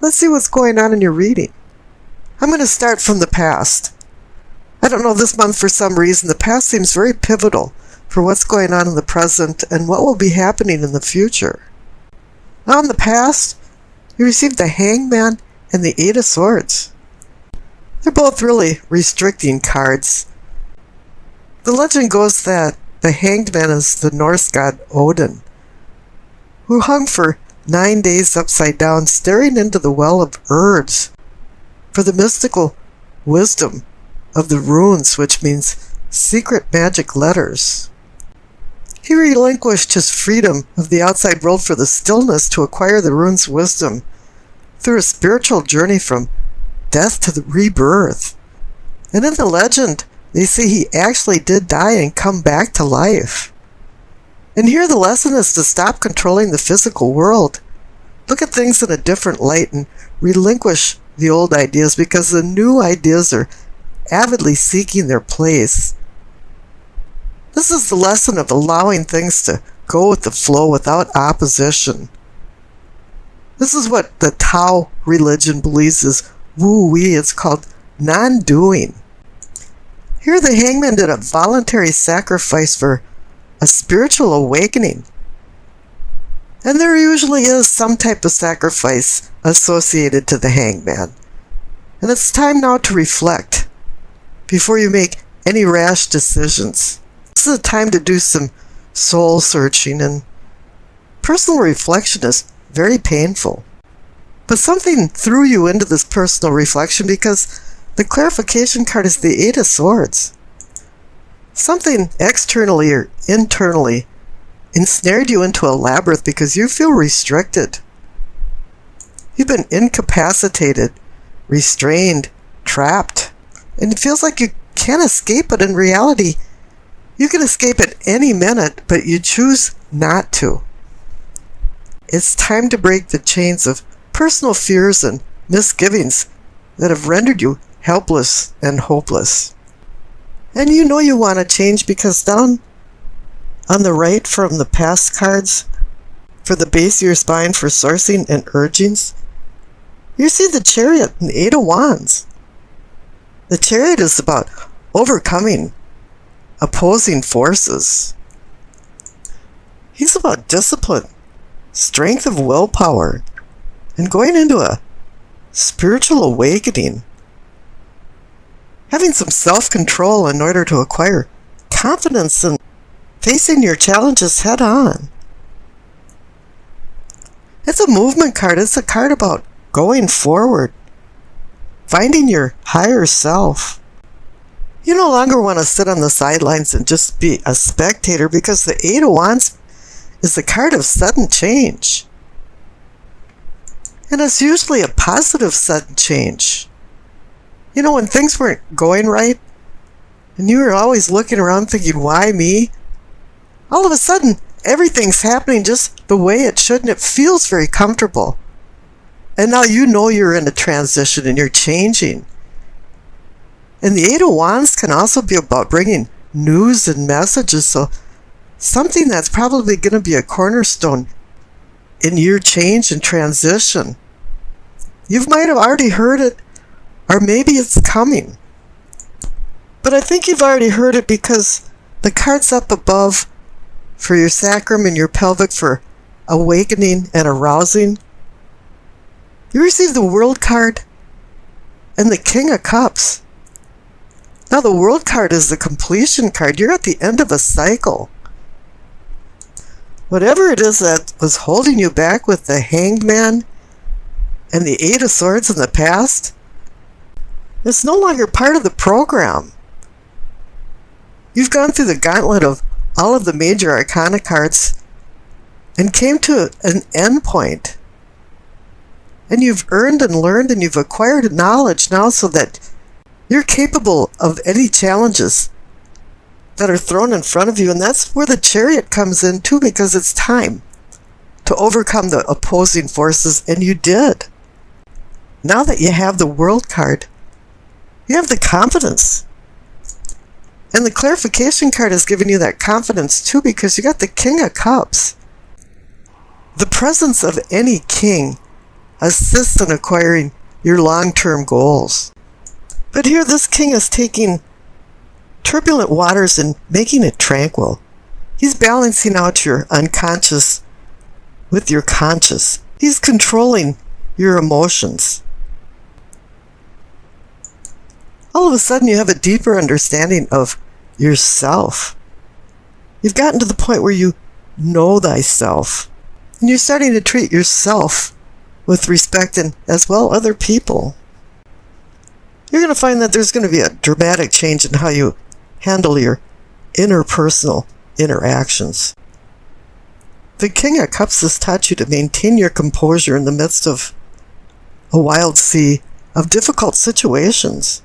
Let's see what's going on in your reading. I'm going to start from the past. I don't know, this month for some reason, the past seems very pivotal for what's going on in the present and what will be happening in the future. Now in the past, you received the Hangman and the Eight of Swords. They're both really restricting cards. The legend goes that the Hanged Man is the Norse god Odin, who hung for 9 days upside down, staring into the well of Urds for the mystical wisdom of the runes, which means secret magic letters. He relinquished his freedom of the outside world for the stillness to acquire the runes' wisdom through a spiritual journey from death to the rebirth. And in the legend, they say he actually did die and come back to life. And here the lesson is to stop controlling the physical world. Look at things in a different light and relinquish the old ideas, because the new ideas are avidly seeking their place. This is the lesson of allowing things to go with the flow without opposition. This is what the Tao religion believes is woo-wee. It's called non-doing. Here the Hangman did a voluntary sacrifice for a spiritual awakening. And there usually is some type of sacrifice associated to the Hangman. And it's time now to reflect before you make any rash decisions. This is a time to do some soul searching, and personal reflection is very painful. But something threw you into this personal reflection because the clarification card is the Eight of Swords. Something externally or internally ensnared you into a labyrinth because you feel restricted. You've been incapacitated, restrained, trapped, and it feels like you can't escape, but in reality, you can escape at any minute, but you choose not to. It's time to break the chains of personal fears and misgivings that have rendered you helpless and hopeless. And you know you want to change because down on the right from the past cards, for the base of your spine for sourcing and urgings, you see the Chariot and the Eight of Wands. The Chariot is about overcoming opposing forces. He's about discipline, strength of willpower, and going into a spiritual awakening. Having some self-control in order to acquire confidence and facing your challenges head on. It's a movement card. It's a card about going forward, finding your higher self. You no longer want to sit on the sidelines and just be a spectator, because the Eight of Wands is the card of sudden change. And it's usually a positive sudden change. You know, when things weren't going right, and you were always looking around thinking, why me? All of a sudden, everything's happening just the way it should, and it feels very comfortable. And now you know you're in a transition and you're changing. And the Eight of Wands can also be about bringing news and messages, so something that's probably going to be a cornerstone in your change and transition. You might have already heard it, or maybe it's coming. But I think you've already heard it because the card's up above for your sacrum and your pelvic for awakening and arousing. You receive the World card and the King of Cups. Now the World card is the completion card. You're at the end of a cycle. Whatever it is that was holding you back with the Hanged Man and the Eight of Swords in the past, it's no longer part of the program. You've gone through the gauntlet of all of the major arcana cards and came to an end point. And you've earned and learned and you've acquired knowledge now so that you're capable of any challenges that are thrown in front of you. And that's where the Chariot comes in too, because it's time to overcome the opposing forces, and you did. Now that you have the World card, you have the confidence. And the clarification card has given you that confidence too, because you got the King of Cups. The presence of any king assist in acquiring your long-term goals. But here this king is taking turbulent waters and making it tranquil. He's balancing out your unconscious with your conscious. He's controlling your emotions. All of a sudden you have a deeper understanding of yourself. You've gotten to the point where you know thyself. And you're starting to treat yourself with respect and as well other people. You're going to find that there's going to be a dramatic change in how you handle your interpersonal interactions. The King of Cups has taught you to maintain your composure in the midst of a wild sea of difficult situations,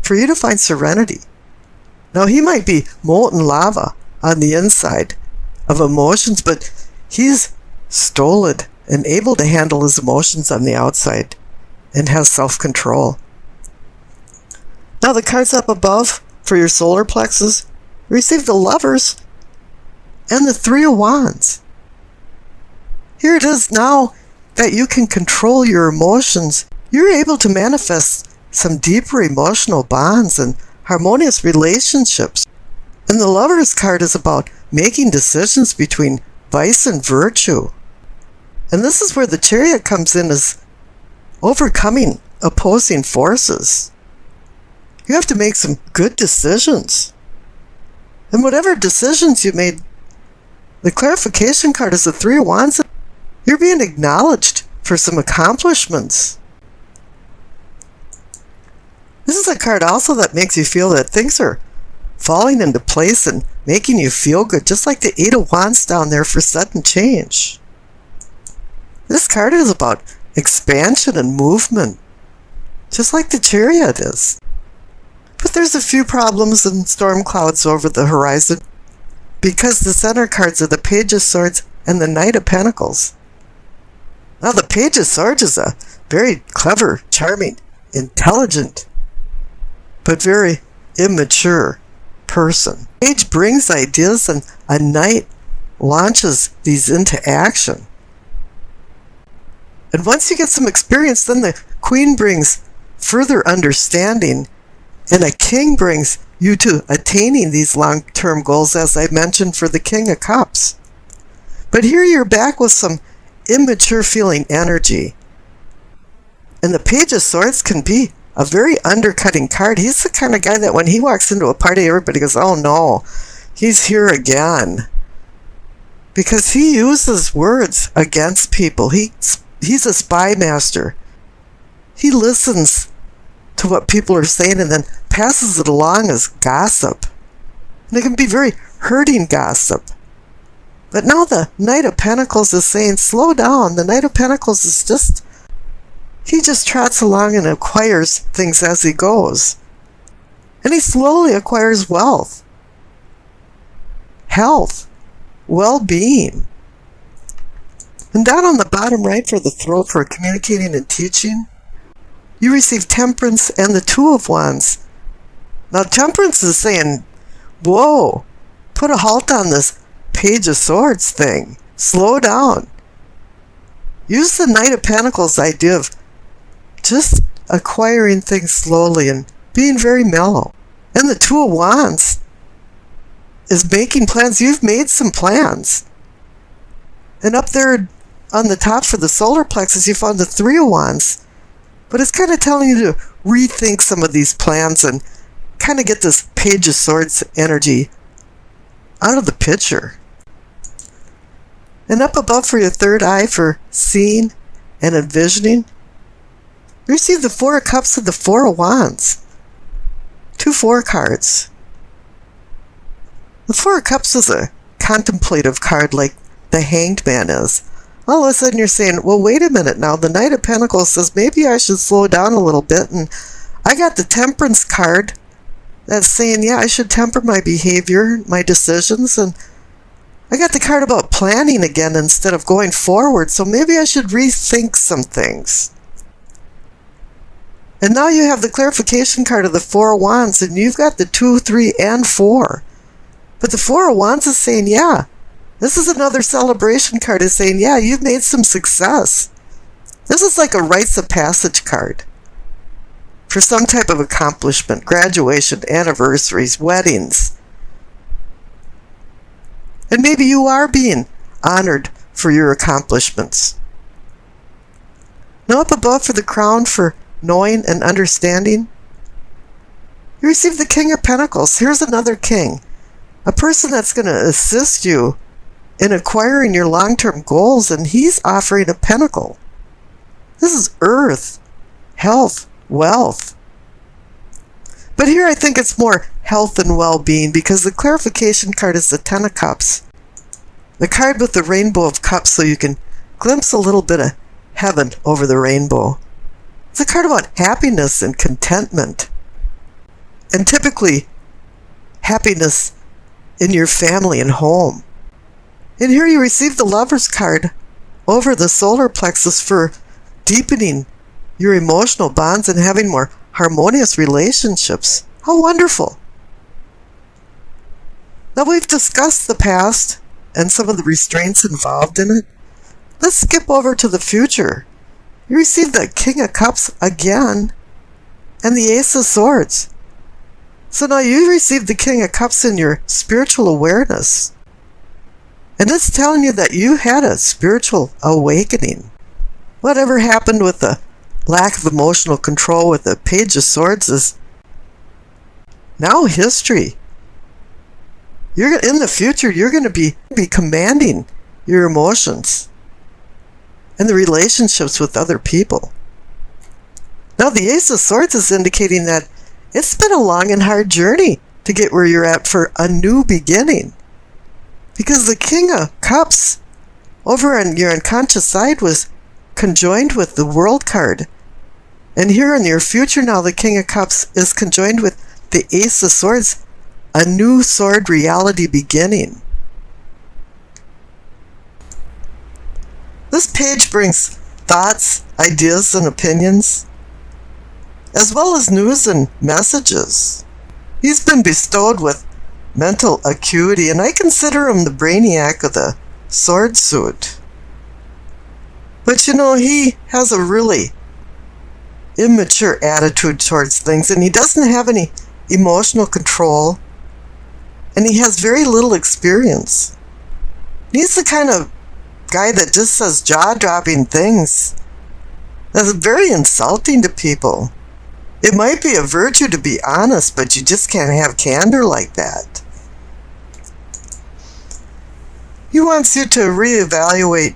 for you to find serenity. Now, he might be molten lava on the inside of emotions, but he's stolid and able to handle his emotions on the outside and has self-control. Now, the cards up above for your solar plexus receive the Lovers and the Three of Wands. Here it is now that you can control your emotions. You're able to manifest some deeper emotional bonds and harmonious relationships. And the Lovers card is about making decisions between vice and virtue. And this is where the Chariot comes in, as overcoming opposing forces. You have to make some good decisions. And whatever decisions you made, the clarification card is the Three of Wands. You're being acknowledged for some accomplishments. This is a card also that makes you feel that things are falling into place and making you feel good, just like the Eight of Wands down there for sudden change. This card is about expansion and movement, just like the Chariot is. But there's a few problems and storm clouds over the horizon, because the center cards are the Page of Swords and the Knight of Pentacles. Now, the Page of Swords is a very clever, charming, intelligent, but very immature person. Page brings ideas, and a Knight launches these into action. And once you get some experience, then the Queen brings further understanding, and a King brings you to attaining these long-term goals, as I mentioned for the King of Cups. But here you're back with some immature feeling energy. And the Page of Swords can be a very undercutting card. He's the kind of guy that when he walks into a party, everybody goes, oh no, he's here again. Because he uses words against people. He's a spy master. He listens to what people are saying and then passes it along as gossip. And it can be very hurting gossip. But now the Knight of Pentacles is saying, slow down. The Knight of Pentacles is he just trots along and acquires things as he goes. And he slowly acquires wealth, health, well-being. And down on the bottom right for the throat for communicating and teaching, you receive Temperance and the Two of Wands. Now, Temperance is saying, whoa, put a halt on this Page of Swords thing. Slow down. Use the Knight of Pentacles idea of just acquiring things slowly and being very mellow. And the Two of Wands is making plans. You've made some plans. And up there on the top for the solar plexus, you found the Three of Wands. But it's kind of telling you to rethink some of these plans and kind of get this Page of Swords energy out of the picture. And up above for your third eye for seeing and envisioning, receive the Four of Cups and the Four of Wands. 2 4 cards. The Four of Cups is a contemplative card like the Hanged Man is. All of a sudden you're saying, well, wait a minute now. The Knight of Pentacles says maybe I should slow down a little bit. And I got the Temperance card that's saying, yeah, I should temper my behavior, my decisions. And I got the card about planning again instead of going forward. So maybe I should rethink some things. And now you have the clarification card of the Four of Wands, and you've got the 2, 3, and 4. But the Four of Wands is saying, yeah, this is another celebration card. Is saying, yeah, you've made some success. This is like a rites of passage card for some type of accomplishment, graduation, anniversaries, weddings. And maybe you are being honored for your accomplishments. Now up above for the crown for knowing and understanding, you receive the King of Pentacles. Here's another king, a person that's going to assist you in acquiring your long-term goals, and he's offering a pentacle. This is earth, health, wealth. But here I think it's more health and well-being, because the clarification card is the Ten of Cups. The card with the rainbow of cups, so you can glimpse a little bit of heaven over the rainbow. It's a card about happiness and contentment. And typically, happiness in your family and home. And here you receive the Lover's card over the solar plexus for deepening your emotional bonds and having more harmonious relationships. How wonderful. Now we've discussed the past and some of the restraints involved in it. Let's skip over to the future. You receive the King of Cups again and the Ace of Swords. So now you receive the King of Cups in your spiritual awareness. And it's telling you that you had a spiritual awakening. Whatever happened with the lack of emotional control with the Page of Swords is now history. In the future, you're going to be commanding your emotions and the relationships with other people. Now the Ace of Swords is indicating that it's been a long and hard journey to get where you're at for a new beginning. Because the King of Cups over on your unconscious side was conjoined with the World card. And here in your future now, the King of Cups is conjoined with the Ace of Swords, a new sword reality beginning. This page brings thoughts, ideas, and opinions, as well as news and messages. He's been bestowed with mental acuity, and I consider him the brainiac of the sword suit. But you know, he has a really immature attitude towards things, and he doesn't have any emotional control, and he has very little experience. He's the kind of guy that just says jaw-dropping things that's very insulting to people. It might be a virtue to be honest, but you just can't have candor like that. He wants you to reevaluate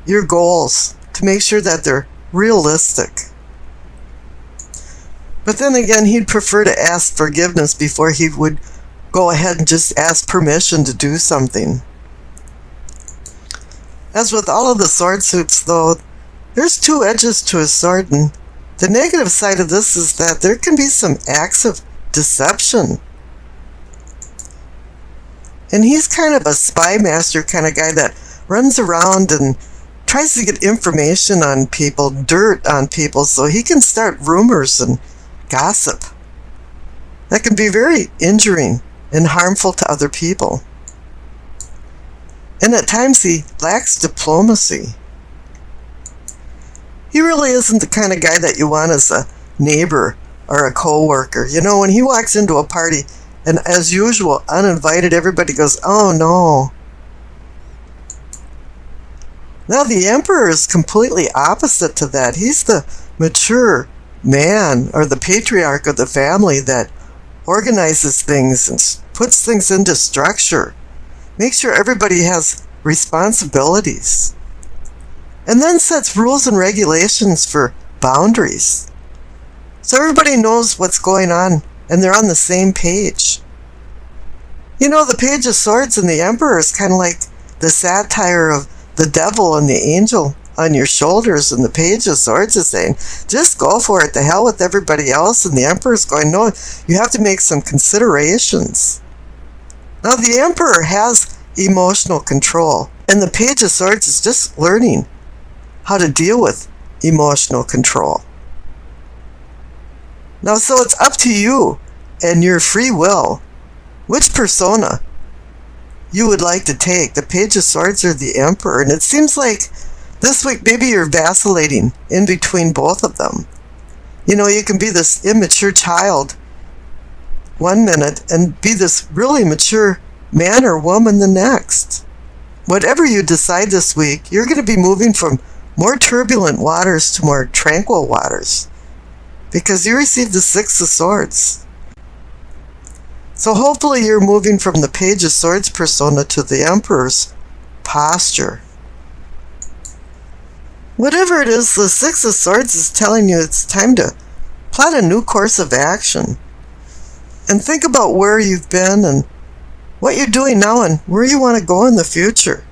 your goals to make sure that they're realistic. But then again, he'd prefer to ask forgiveness before he would go ahead and just ask permission to do something. As with all of the sword suits, though, there's two edges to a sword, and the negative side of this is that there can be some acts of deception. And he's kind of a spy master kind of guy that runs around and tries to get information on people, dirt on people, so he can start rumors and gossip. That can be very injuring and harmful to other people. And at times he lacks diplomacy. He really isn't the kind of guy that you want as a neighbor or a co-worker. You know, when he walks into a party, and as usual, uninvited, everybody goes, "Oh no." Now the Emperor is completely opposite to that. He's the mature man, or the patriarch of the family, that organizes things and puts things into structure. Makes sure everybody has responsibilities. And then sets rules and regulations for boundaries. So everybody knows what's going on and they're on the same page. You know, the Page of Swords and the Emperor is kind of like the satire of the devil and the angel on your shoulders, and the Page of Swords is saying, just go for it, to hell with everybody else. And the Emperor's going, no, you have to make some considerations. Now the Emperor has emotional control, and the Page of Swords is just learning how to deal with emotional control. Now, so it's up to you and your free will which persona you would like to take, the Page of Swords or the Emperor. And it seems like This week, maybe you're vacillating in between both of them. You know, you can be this immature child one minute and be this really mature man or woman the next. Whatever you decide this week, you're going to be moving from more turbulent waters to more tranquil waters, because you received the Six of Swords. So hopefully you're moving from the Page of Swords persona to the Emperor's posture. Whatever it is, the Six of Swords is telling you it's time to plot a new course of action. And think about where you've been and what you're doing now and where you want to go in the future.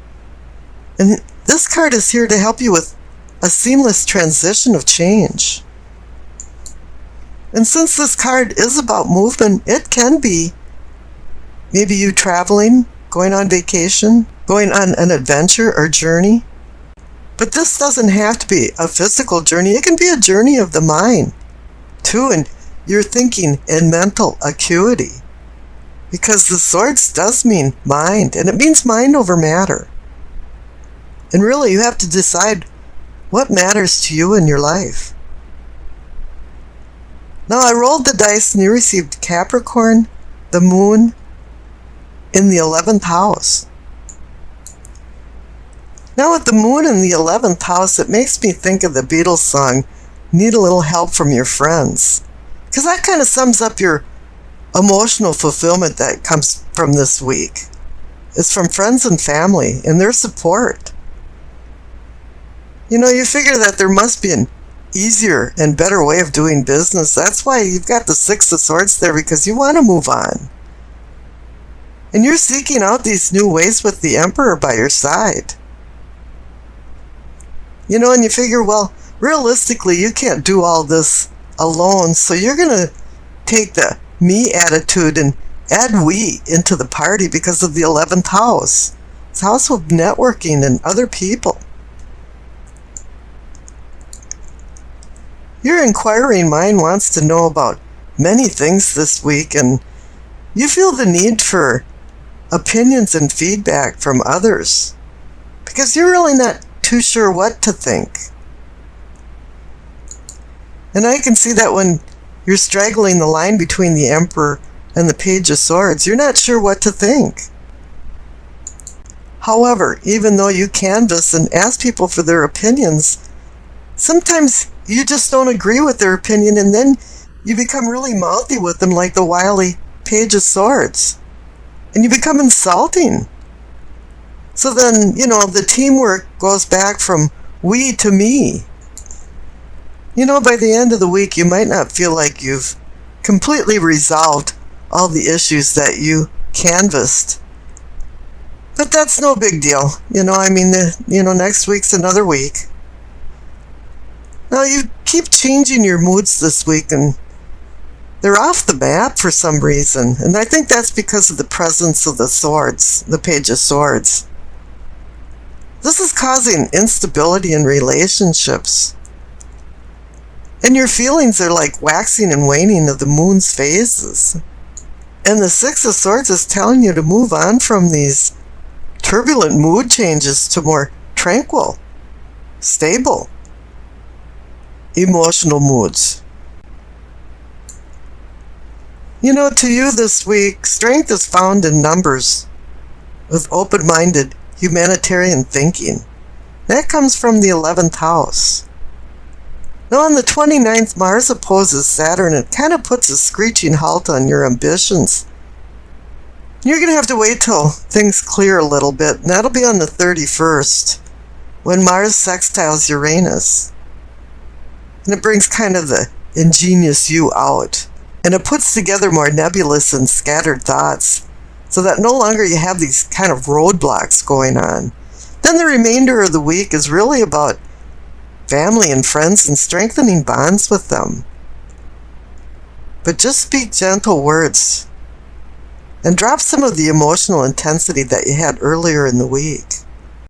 And this card is here to help you with a seamless transition of change. And since this card is about movement, it can be maybe you traveling, going on vacation, going on an adventure or journey. But this doesn't have to be a physical journey. It can be a journey of the mind, too, and your thinking and mental acuity. Because the Swords does mean mind, and it means mind over matter. And really, you have to decide what matters to you in your life. Now, I rolled the dice and you received Capricorn, the Moon, in the 11th house. Now, with the Moon in the 11th house, it makes me think of the Beatles song, Need a Little Help from Your Friends. Because that kind of sums up your emotional fulfillment that comes from this week. It's from friends and family and their support. You know, you figure that there must be an easier and better way of doing business. That's why you've got the Six of Swords there, because you want to move on. And you're seeking out these new ways with the Emperor by your side. You know, and you figure, well, realistically, you can't do all this alone, so you're going to take the me attitude and add we into the party because of the 11th house. It's a house of networking and other people. Your inquiring mind wants to know about many things this week, and you feel the need for opinions and feedback from others because you're really not too sure what to think. And I can see that when you're straggling the line between the Emperor and the Page of Swords, you're not sure what to think. However, even though you canvass and ask people for their opinions, sometimes you just don't agree with their opinion, and then you become really mouthy with them like the wily Page of Swords. And you become insulting. So then, you know, the teamwork goes back from we to me. You know, by the end of the week, you might not feel like you've completely resolved all the issues that you canvassed. But that's no big deal. You know, I mean, next week's another week. Now, you keep changing your moods this week, and they're off the map for some reason. And I think that's because of the presence of the Swords, the Page of Swords. This is causing instability in relationships. And your feelings are like waxing and waning of the moon's phases. And the Six of Swords is telling you to move on from these turbulent mood changes to more tranquil, stable, emotional moods. You know, to you this week, strength is found in numbers with open-minded humanitarian thinking. That comes from the 11th house. Now on the 29th, Mars opposes Saturn. It kind of puts a screeching halt on your ambitions. You're going to have to wait till things clear a little bit, and that'll be on the 31st, when Mars sextiles Uranus. And it brings kind of the ingenious you out. And it puts together more nebulous and scattered thoughts, so that no longer you have these kind of roadblocks going on. Then the remainder of the week is really about family and friends and strengthening bonds with them. But just speak gentle words and drop some of the emotional intensity that you had earlier in the week.